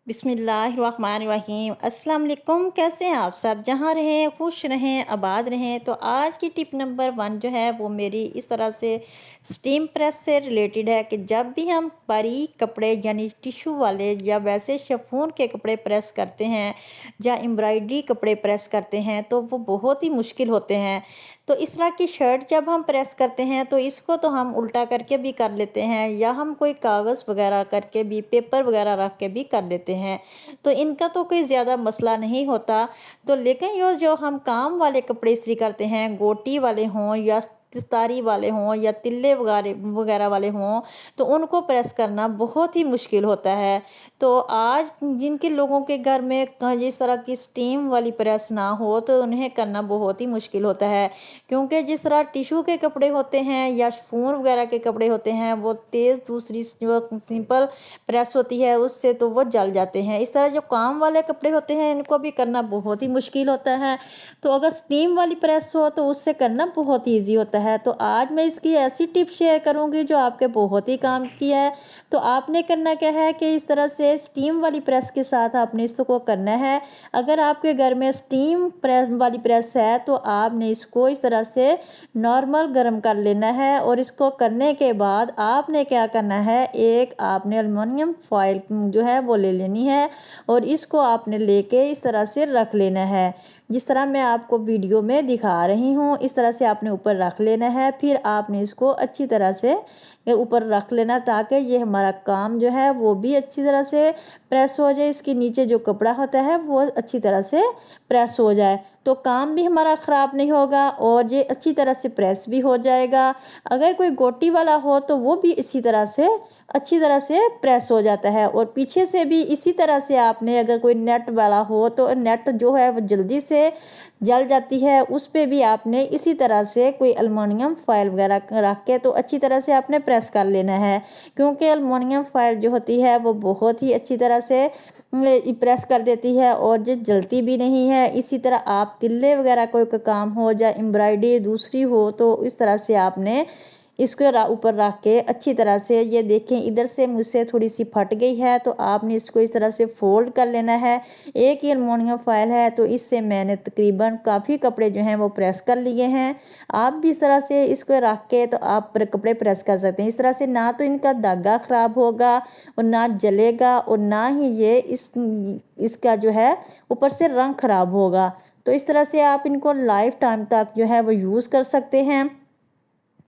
बिस्मिल्लाहिर्रहमानिर्रहीम। अस्सलाम वालेकुम। कैसे हैं आप सब? जहाँ रहें खुश रहें, आबाद रहें। तो आज की टिप नंबर 1 जो है वो मेरी इस तरह से स्टीम प्रेस से रिलेटेड है कि जब भी हम बारीक कपड़े यानी टिशू वाले या वैसे शिफॉन के कपड़े प्रेस करते हैं या एम्ब्रॉयडरी कपड़े प्रेस करते हैं तो वो बहुत ही मुश्किल होते हैं। तो इस तरह की शर्ट जब हम प्रेस करते हैं तो इसको तो हम उल्टा करके भी कर लेते हैं या हम कोई कागज़ वगैरह करके भी पेपर वगैरह रख के भी कर लेते हैं। तो इनका तो कोई ज़्यादा मसला नहीं होता। तो लेकिन यो जो हम काम वाले कपड़े इस्त्री करते हैं, गोटी वाले हों या सितारी वाले हों या तिल्ले वगैरह वगैरह वाले हों, तो उनको प्रेस करना बहुत ही मुश्किल होता है। तो आज जिनके लोगों के घर में जिस तरह की स्टीम वाली प्रेस ना हो तो उन्हें करना बहुत ही मुश्किल होता है, क्योंकि जिस तरह टिशू के कपड़े होते हैं या शिफॉन वगैरह के कपड़े होते हैं वो तेज़ दूसरी जो सिंपल प्रेस होती है उससे तो वो जल जाते हैं। इस तरह जो काम वाले कपड़े होते हैं इनको भी करना बहुत ही मुश्किल होता है। तो अगर स्टीम वाली प्रेस हो तो उससे करना बहुत ही ईजी होता है। तो आज मैं इसकी ऐसी टिप शेयर करूंगी जो आपके बहुत ही काम की है। तो आपने करना क्या है कि इस तरह से स्टीम वाली प्रेस के साथ आपने इसको करना है। अगर आपके घर में स्टीम प्रेस वाली प्रेस है तो आपने इसको इस तरह से नॉर्मल गर्म कर लेना है और इसको करने के बाद आपने क्या करना है, एक आपने एल्युमिनियम फॉयल जो है वो ले लेनी है और इसको आपने लेके इस तरह से रख लेना है। जिस तरह मैं आपको वीडियो में दिखा रही हूँ इस तरह से आपने ऊपर रख लेना है। फिर आपने इसको अच्छी तरह से ऊपर रख लेना ताकि ये हमारा काम जो है वो भी अच्छी तरह से प्रेस हो जाए, इसके नीचे जो कपड़ा होता है वो अच्छी तरह से प्रेस हो जाए। तो काम भी हमारा ख़राब नहीं होगा और ये अच्छी तरह से प्रेस भी हो जाएगा। अगर कोई गोटी वाला हो तो वो भी इसी तरह से अच्छी तरह से प्रेस हो जाता है। और पीछे से भी इसी तरह से आपने अगर कोई नेट वाला हो तो नेट जो है वो जल्दी से जल जाती है, उस पे भी आपने इसी तरह से कोई एल्युमिनियम फॉयल वगैरह रख के तो अच्छी तरह से आपने प्रेस कर लेना है। क्योंकि एल्युमिनियम फॉयल जो होती है वो बहुत ही अच्छी तरह से प्रेस कर देती है और जो जलती भी नहीं है। इसी तरह आप तिल्ले वगैरह कोई का काम हो या एम्ब्रॉयडरी दूसरी हो तो इस तरह से आपने इसको ऊपर रख के अच्छी तरह से, ये देखें इधर से मुझसे थोड़ी सी फट गई है तो आपने इसको इस तरह से फोल्ड कर लेना है। एक ही एल्युमिनियम फॉयल है तो इससे मैंने तकरीबन काफ़ी कपड़े जो हैं वो प्रेस कर लिए हैं। आप भी इस तरह से इसको रख के तो आप कपड़े प्रेस कर सकते हैं। इस तरह से ना तो इनका धागा ख़राब होगा और ना जलेगा और ना ही ये इसका जो है ऊपर से रंग ख़राब होगा। तो इस तरह से आप इनको लाइफ टाइम तक जो है वो यूज़ कर सकते हैं,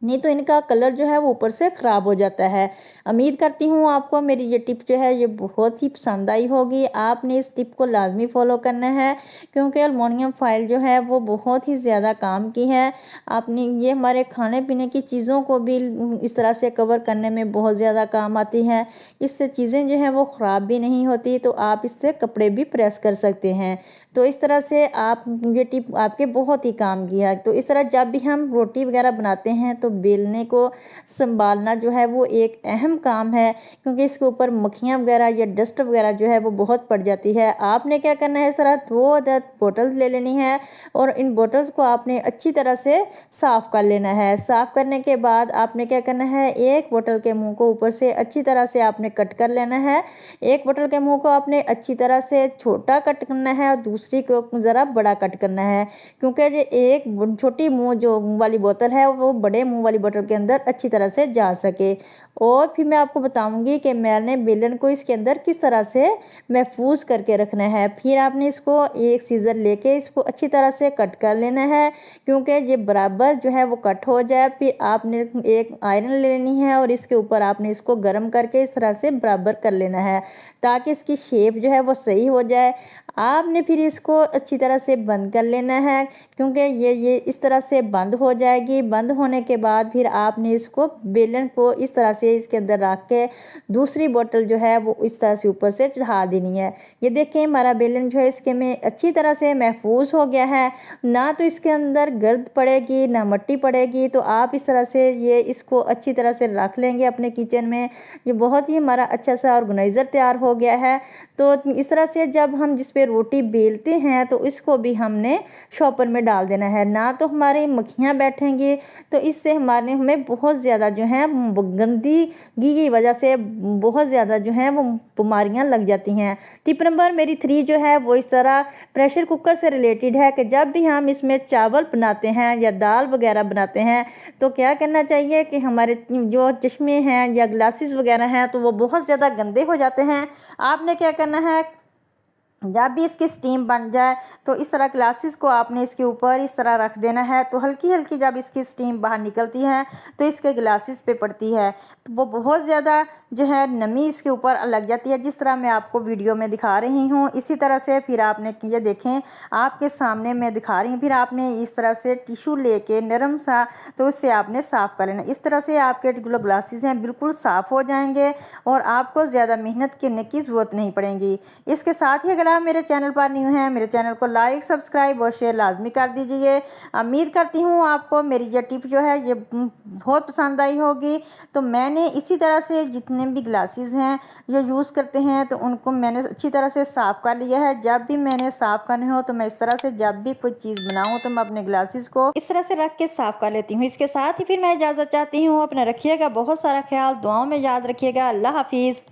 नहीं तो इनका कलर जो है वो ऊपर से ख़राब हो जाता है। उम्मीद करती हूँ आपको मेरी ये टिप जो है ये बहुत ही पसंद आई होगी। आपने इस टिप को लाजमी फॉलो करना है क्योंकि एल्युमिनियम फॉयल जो है वो बहुत ही ज़्यादा काम की है। आपने ये हमारे खाने पीने की चीज़ों को भी इस तरह से कवर करने में बहुत ज़्यादा काम आती है। इससे चीज़ें जो हैं वो ख़राब भी नहीं होती, तो आप इससे कपड़े भी प्रेस कर सकते हैं। तो इस तरह से आप ये टिप आपके बहुत ही काम की है। तो इस तरह जब भी हम रोटी वगैरह बनाते हैं तो बेलने को संभालना जो है वो एक अहम काम है, क्योंकि इसके ऊपर मक्खियाँ वगैरह या डस्ट वगैरह जो है वो बहुत पड़ जाती है। आपने क्या करना है, इस तरह 2 बोतल ले लेनी है और इन बोतल्स को आपने अच्छी तरह से साफ़ कर लेना है। साफ़ करने के बाद आपने क्या करना है, एक बोतल के मुंह को ऊपर से अच्छी तरह से आपने कट कर लेना है। एक बोतल के मुंह को आपने अच्छी तरह से छोटा कट करना है और दूसरी को ज़रा बड़ा कट करना है, क्योंकि जो एक छोटी मुंह जो मुंह वाली बोतल है वो बड़े मुंह वाली बोतल के अंदर अच्छी तरह से जा सके। और फिर मैं आपको बताऊंगी कि मैंने बेलन को इसके अंदर किस तरह से महफूज करके रखना है। फिर आपने इसको एक सीज़र लेके इसको अच्छी तरह से कट कर लेना है, क्योंकि ये बराबर जो है वो कट हो जाए। फिर आपने एक आयरन ले लेनी है और इसके ऊपर आपने इसको गर्म करके इस तरह से बराबर कर लेना है ताकि इसकी शेप जो है वो सही हो जाए। आपने फिर इसको अच्छी तरह से बंद कर लेना है, क्योंकि ये इस तरह से बंद हो जाएगी। बंद होने के बाद फिर आपने इसको बेलन को इस तरह से इसके अंदर रख के दूसरी बोतल जो है वो इस तरह से ऊपर से चढ़ा देनी है। ये देखें हमारा बेलन जो है इसके में अच्छी तरह से महफूज हो गया है, ना तो इसके अंदर गर्द पड़ेगी ना मट्टी पड़ेगी। तो आप इस तरह से ये इसको अच्छी तरह से रख लेंगे अपने किचन में। ये बहुत ही हमारा अच्छा सा ऑर्गेनाइज़र तैयार हो गया है। तो इस तरह से जब हम जिस पे रोटी बेलते हैं तो इसको भी हमने शॉपर में डाल देना है, ना तो हमारी मक्खियाँ बैठेंगी। तो इससे हमें बहुत ज़्यादा जो है गंदी गंदगी की वजह से बहुत ज़्यादा जो है वो बीमारियां लग जाती हैं। टिप नंबर मेरी 3 जो है वो इस तरह प्रेशर कुकर से रिलेटेड है कि जब भी हम इसमें चावल बनाते हैं या दाल वगैरह बनाते हैं तो क्या करना चाहिए कि हमारे जो चश्मे हैं या ग्लासेस वगैरह हैं तो वो बहुत ज़्यादा गंदे हो जाते हैं। आपने क्या करना है, जब भी इसकी स्टीम बन जाए तो इस तरह ग्लासेस को आपने इसके ऊपर इस तरह रख देना है, तो हल्की हल्की जब इसकी स्टीम बाहर निकलती है तो इसके ग्लासेस पे पड़ती है तो वो बहुत ज़्यादा जो है नमी इसके ऊपर लग जाती है, जिस तरह मैं आपको वीडियो में दिखा रही हूँ। इसी तरह से फिर आपने ये देखें आपके सामने मैं दिखा रही हूँ, फिर आपने इस तरह से टिशू लेके नरम सा तो उससे आपने साफ़ कर लेना। इस तरह से आपके जो ग्लासेस हैं बिल्कुल साफ़ हो जाएंगे और आपको ज़्यादा मेहनत करने की ज़रूरत नहीं पड़ेगी। इसके साथ ही अगर आप मेरे चैनल पर न्यू हैं, मेरे चैनल को लाइक सब्सक्राइब और शेयर लाजमी कर दीजिए। उम्मीद करती हूँ आपको मेरी ये टिप जो है ये बहुत पसंद आई होगी। तो मैंने इसी तरह से जितने भी ग्लासेस हैं जो यूज़ करते हैं तो उनको मैंने अच्छी तरह से साफ़ कर लिया है। जब भी मैंने साफ़ करने हो तो मैं इस तरह से जब भी कोई चीज़ बनाऊँ तो मैं अपने ग्लासेस को इस तरह से रख के साफ़ कर लेती हूँ। इसके साथ ही फिर मैं इजाज़त चाहती हूँ। अपना रखिएगा बहुत सारा ख्याल, दुआओं में याद रखिएगा। अल्लाह हाफिज़।